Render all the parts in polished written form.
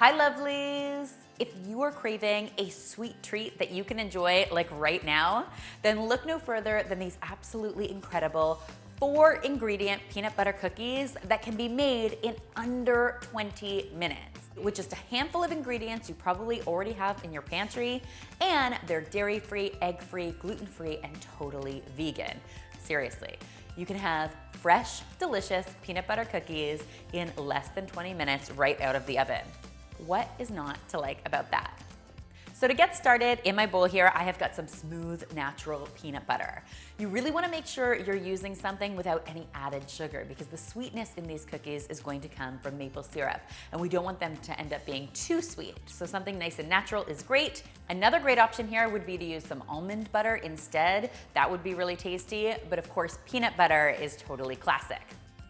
Hi lovelies! If you are craving a sweet treat that you can enjoy like right now, then look no further than these absolutely incredible 4-ingredient peanut butter cookies that can be made in under 20 minutes. With just a handful of ingredients you probably already have in your pantry, and they're dairy-free, egg-free, gluten-free, and totally vegan. Seriously, you can have fresh, delicious peanut butter cookies in less than 20 minutes right out of the oven. What is not to like about that? So to get started, in my bowl here, I have got some smooth, natural peanut butter. You really want to make sure you're using something without any added sugar, because the sweetness in these cookies is going to come from maple syrup, and we don't want them to end up being too sweet. So something nice and natural is great. Another great option here would be to use some almond butter instead. That would be really tasty, but of course, peanut butter is totally classic.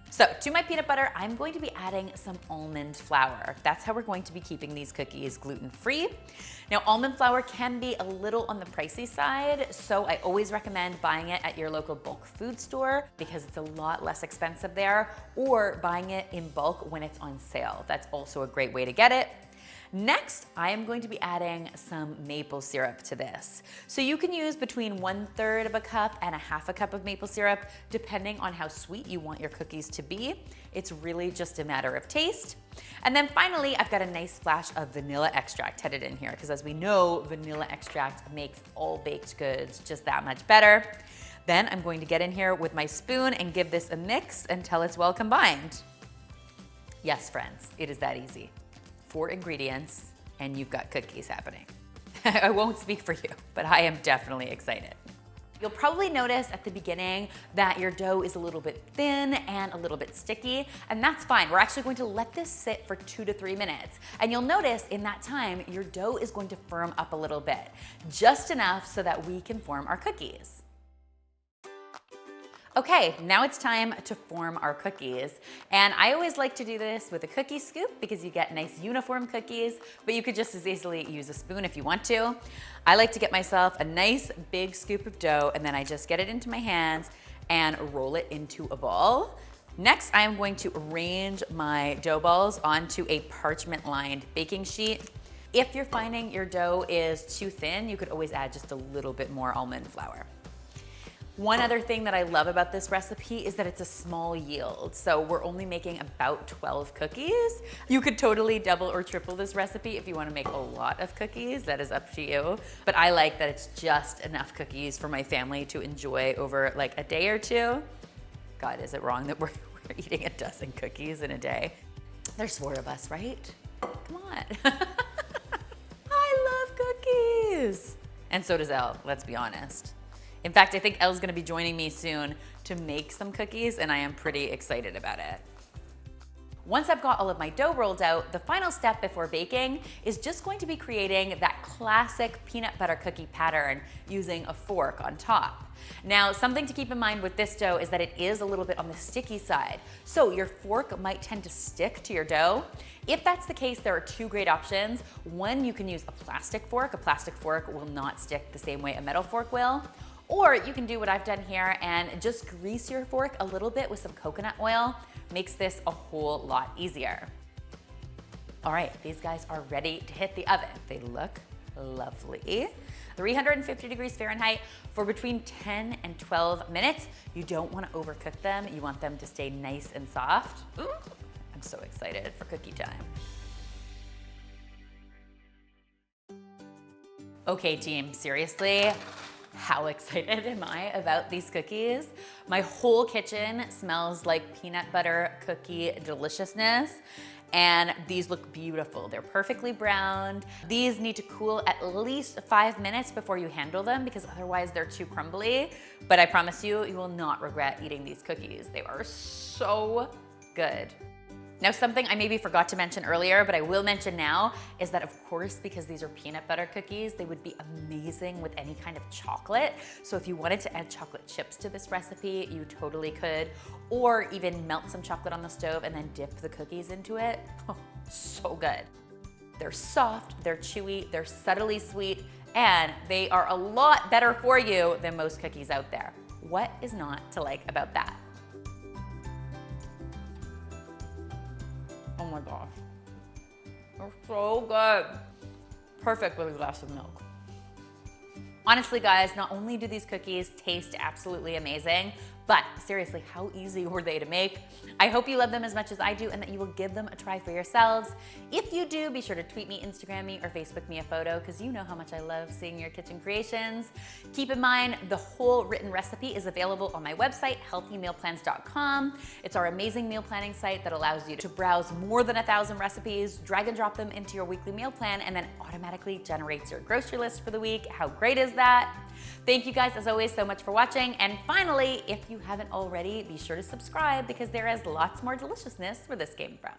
So to my peanut butter, I'm going to be adding some almond flour. That's how we're going to be keeping these cookies gluten-free. Now, almond flour can be a little on the pricey side, so I always recommend buying it at your local bulk food store because it's a lot less expensive there, or buying it in bulk when it's on sale. That's also a great way to get it. Next, I am going to be adding some maple syrup to this. So you can use between 1/3 of a cup and 1/2 cup of maple syrup, depending on how sweet you want your cookies to be. It's really just a matter of taste. And then finally, I've got a nice splash of vanilla extract headed in here, because as we know, vanilla extract makes all baked goods just that much better. Then I'm going to get in here with my spoon and give this a mix until it's well combined. Yes, friends, it is that easy. 4 ingredients, and you've got cookies happening. I won't speak for you, but I am definitely excited. You'll probably notice at the beginning that your dough is a little bit thin and a little bit sticky, and that's fine. We're actually going to let this sit for 2 to 3 minutes. And you'll notice in that time, your dough is going to firm up a little bit, just enough so that we can form our cookies. Okay, now it's time to form our cookies. And I always like to do this with a cookie scoop because you get nice uniform cookies, but you could just as easily use a spoon if you want to. I like to get myself a nice big scoop of dough, and then I just get it into my hands and roll it into a ball. Next, I am going to arrange my dough balls onto a parchment-lined baking sheet. If you're finding your dough is too thin, you could always add just a little bit more almond flour. One other thing that I love about this recipe is that it's a small yield. So we're only making about 12 cookies. You could totally double or triple this recipe if you want to make a lot of cookies. That is up to you. But I like that it's just enough cookies for my family to enjoy over like a day or two. God, is it wrong that we're eating a dozen cookies in a day? There's 4 of us, right? Come on. I love cookies. And so does Elle, let's be honest. In fact, I think Elle's gonna be joining me soon to make some cookies, and I am pretty excited about it. Once I've got all of my dough rolled out, the final step before baking is just going to be creating that classic peanut butter cookie pattern using a fork on top. Now, something to keep in mind with this dough is that it is a little bit on the sticky side, so your fork might tend to stick to your dough. If that's the case, there are 2 great options. One, you can use a plastic fork. A plastic fork will not stick the same way a metal fork will. Or you can do what I've done here and just grease your fork a little bit with some coconut oil. Makes this a whole lot easier. All right, these guys are ready to hit the oven. They look lovely. 350 degrees Fahrenheit for between 10 and 12 minutes. You don't want to overcook them. You want them to stay nice and soft. Ooh, I'm so excited for cookie time. Okay, team, seriously, how excited am I about these cookies? My whole kitchen smells like peanut butter cookie deliciousness, and these look beautiful. They're perfectly browned. These need to cool at least 5 minutes before you handle them, because otherwise they're too crumbly. But I promise you, you will not regret eating these cookies. They are so good. Now, something I maybe forgot to mention earlier, but I will mention now, is that of course, because these are peanut butter cookies, they would be amazing with any kind of chocolate. So if you wanted to add chocolate chips to this recipe, you totally could, or even melt some chocolate on the stove and then dip the cookies into it. Oh, so good. They're soft, they're chewy, they're subtly sweet, and they are a lot better for you than most cookies out there. What is not to like about that? Oh my gosh. They're so good. Perfect with a glass of milk. Honestly, guys, not only do these cookies taste absolutely amazing, but seriously, how easy were they to make? I hope you love them as much as I do and that you will give them a try for yourselves. If you do, be sure to tweet me, Instagram me, or Facebook me a photo because you know how much I love seeing your kitchen creations. Keep in mind, the whole written recipe is available on my website, healthymealplans.com. It's our amazing meal planning site that allows you to browse more than 1,000 recipes, drag and drop them into your weekly meal plan, and then automatically generates your grocery list for the week. How great is that? Thank you guys, as always, so much for watching. And finally, if you haven't already, be sure to subscribe because there is lots more deliciousness where this came from.